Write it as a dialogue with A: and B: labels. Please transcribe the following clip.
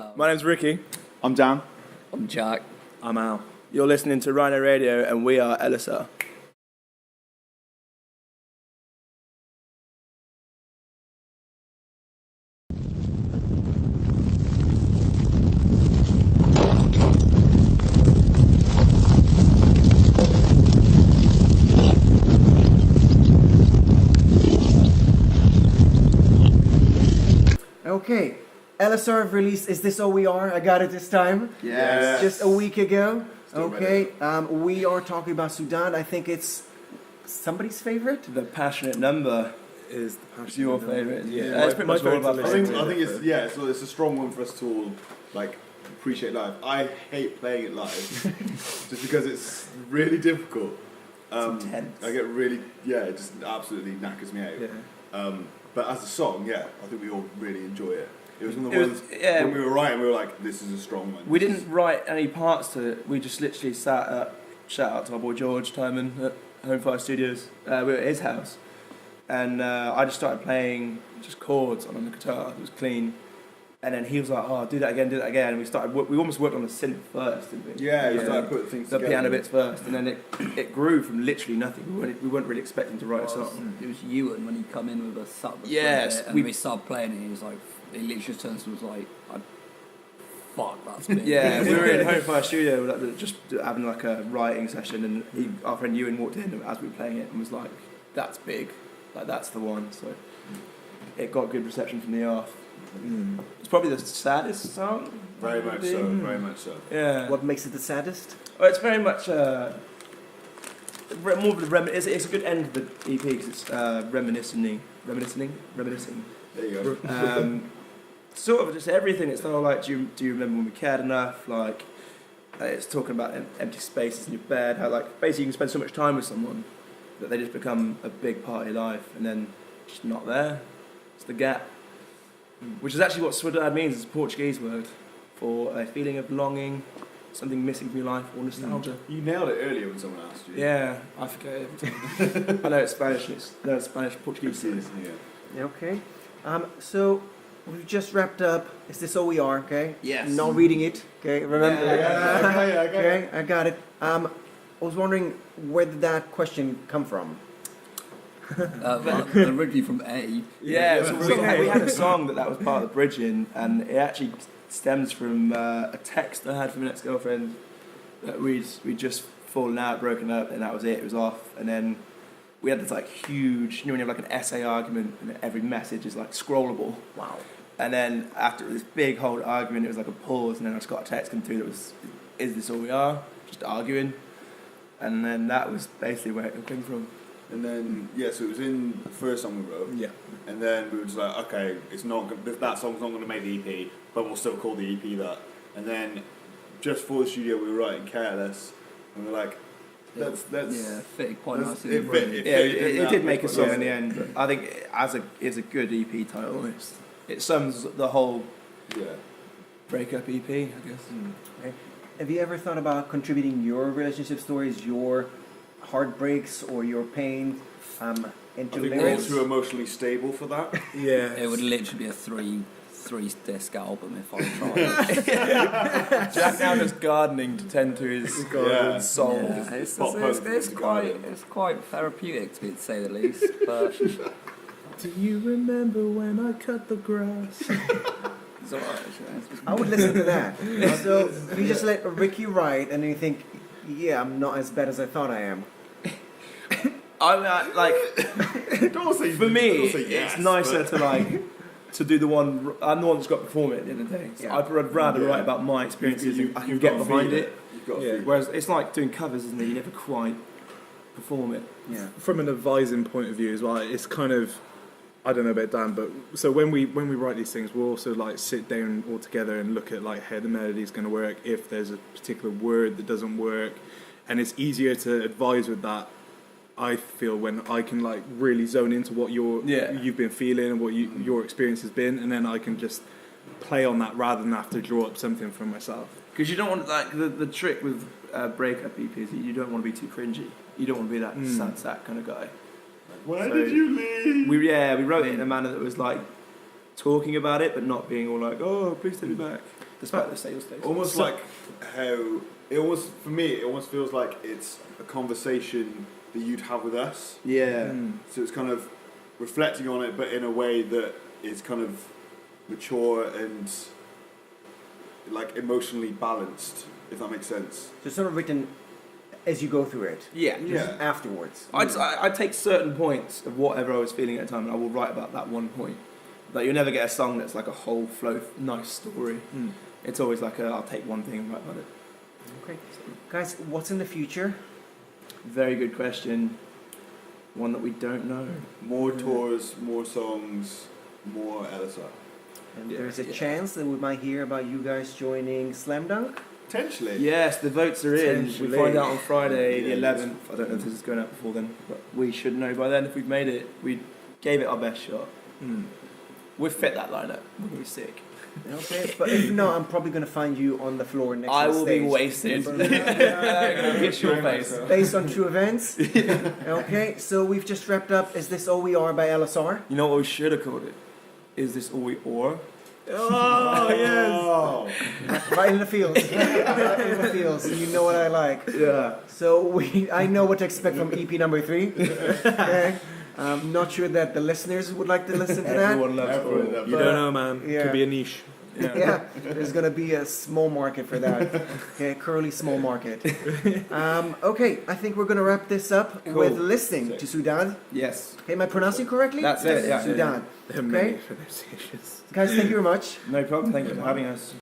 A: My name's Ricky.
B: I'm Dan.
C: I'm Jack.
D: I'm Al.
A: You're listening to Rhino Radio, and we are Elessar.
D: Okay, Elessar have released Is This All We Are? I got it this time.
B: Yes.
D: Just a week ago.
B: Still
D: Okay, we are talking about Saudade. I think it's somebody's favorite.
A: The passionate number
C: Is the
A: is your favourite.
C: Yeah.
A: It's pretty much all about
B: I think it's a strong one for us to all appreciate live. I hate playing it live just because it's really difficult.
A: It's intense.
B: I get really it just absolutely knackers me out.
A: Yeah.
B: But as a song, I think we all really enjoy it. It was one of the
A: It
B: ones
A: was-
B: when we were writing, we were like, this is a strong one.
A: We didn't write any parts to it. We just literally sat at, shout out to our boy George Timon at Home Fire Studios. We were at his house. And I just started playing just chords on the guitar. It was clean. And then he was like, oh, do that again. And we almost worked on the synth first, didn't we?
B: Yeah, we started putting things
A: the
B: together.
A: piano bits first. And then it grew from literally nothing. We weren't really expecting to write a song.
C: It was Ewan when he come in with a sub.
A: Yes,
C: and we started playing it. He was like, he literally just turned to us and was like, "Fuck, that's big."
A: Yeah, we were in Home Fire Studio, just having like a writing session, and our friend Ewan walked in as we were playing it and was like, "That's big, like that's the one." So it got good reception from the off. It's probably the saddest song.
B: Very much so, very much so.
A: Yeah.
D: What makes it the saddest?
A: Well, it's very much more of the it's a good end of the EP because it's reminiscing.
B: There you go.
A: Sort of just everything. It's all like, do you remember when we cared enough? Like, it's talking about empty spaces in your bed. How like basically you can spend so much time with someone that they just become a big part of your life, and then just not there. It's the gap, which is actually what Saudade means. It's a Portuguese word for a feeling of longing, something missing from your life, or nostalgia.
B: You nailed it earlier when someone asked you.
A: Yeah, I forget it every time. I know it's Spanish. It's Spanish, Portuguese.
B: Yeah.
D: Okay. So we've just wrapped up Is This All We Are? Okay.
A: Yes.
D: Not reading it. Okay. Remember.
B: Okay.
D: I got it. I was wondering, where did that question come from?
C: Originally from A.
A: Yeah, so we had a song that was part of the bridging, and it actually stems from a text I had from an ex-girlfriend that we'd just fallen out, broken up, and that was it. It was off, and then we had this like huge, when you have like an essay argument, and every message is like scrollable.
D: Wow.
A: And then after this big whole argument, it was like a pause, and then I just got a text come through that was, "Is this all we are?" Just arguing, and then that was basically where it came from.
B: And then so it was in the first song we wrote.
A: Yeah.
B: And then we were just like, okay, that song's not going to make the EP, but we'll still call the EP that. And then just for the studio, we were writing Careless, and we were like, let's
C: fitting quite nicely.
A: It did make a song in the end, but I think it's a good EP title. It sums the whole breakup EP, I guess.
D: Okay. Have you ever thought about contributing your relationship stories, your heartbreaks or your pain into
B: I think we're all
D: lyrics?
B: too emotionally stable for that.
A: Yeah.
C: It would literally be a three disc album if I tried.
A: Jack now just gardening to tend to his soul.
C: Yeah, it's quite therapeutic to say the least. But
A: Do you remember when I cut the grass?
C: it's alright.
D: I would listen to that. So you just let Ricky write, and then you think, yeah, I'm not as bad as I thought I am.
A: I'm for me, it's nicer to do the one. I'm the one that's got to perform it at the end of the day. So I'd rather write about my experiences. I can get behind it. Whereas it's like doing covers, isn't it? You never quite perform it.
D: Yeah.
E: From an advising point of view as well, it's kind of, I don't know about Dan, but so when we write these things, we'll also like sit down all together and look at like how the melody is going to work, if there's a particular word that doesn't work, and it's easier to advise with that. I feel when I can like really zone into what you've been feeling and what your experience has been, and then I can just play on that rather than have to draw up something for myself.
A: Because you don't want the trick with breakup EPs. You don't want to be too cringy. You don't want to be that sad sack kind of guy.
B: Why did you leave?
A: We wrote it in a manner that was like talking about it, but not being all like, "Oh, please take me back." despite the sales stage.
B: Almost like how it almost for me it almost feels like it's a conversation that you'd have with us.
A: Yeah.
B: So it's kind of reflecting on it, but in a way that is kind of mature and like emotionally balanced, if that makes sense.
D: So it's sort of written as you go through it.
A: Yeah.
B: Yeah.
D: Afterwards.
A: I'd take certain points of whatever I was feeling at the time, and I will write about that one point. Like, you'll never get a song that's like a whole flow, nice story. It's always like I'll take one thing and write about it.
D: Okay. Guys, what's in the future?
A: Very good question. One that we don't know.
B: More tours, more songs, more Elessar.
D: And
A: Yeah,
D: there's a
A: yeah.
D: chance that we might hear about you guys joining Slam Dunk.
B: Potentially.
A: Yes, the votes are in. We
B: Potentially.
A: find out on Friday,
B: Yeah.
A: the 11th. I don't know if this is going out before then, but we should know by then if we've made it. We gave it our best shot. We've fit that lineup. We're going to be sick.
D: Okay, but if not, I'm probably going to find you on the floor next
A: I
D: to the
A: will
D: stage.
A: be wasted. Hit your face.
D: Based on true events. Okay, so we've just wrapped up Is This All We Are by LSR.
A: You know what we should have called it? Is this all we are?
B: Oh yes.
D: Right in the fields. Right in the fields. You know what I like.
A: Yeah.
D: So I know what to expect from EP number 3. Okay. I'm not sure that the listeners would like to listen to that.
A: Everyone loves
B: Everyone
A: all.
B: loves
E: You don't know, man.
D: Yeah.
E: Could be a niche.
D: Yeah, there's gonna be a small market for that. Okay, curly small market. Okay, I think we're gonna wrap this up
A: Cool.
D: with listening to Saudade.
A: Yes.
D: Okay, am I pronouncing correctly?
A: That's it, yeah.
D: Saudade.
E: There are many pronunciations.
D: Guys, thank you very much.
A: No problem. Thank you for having us.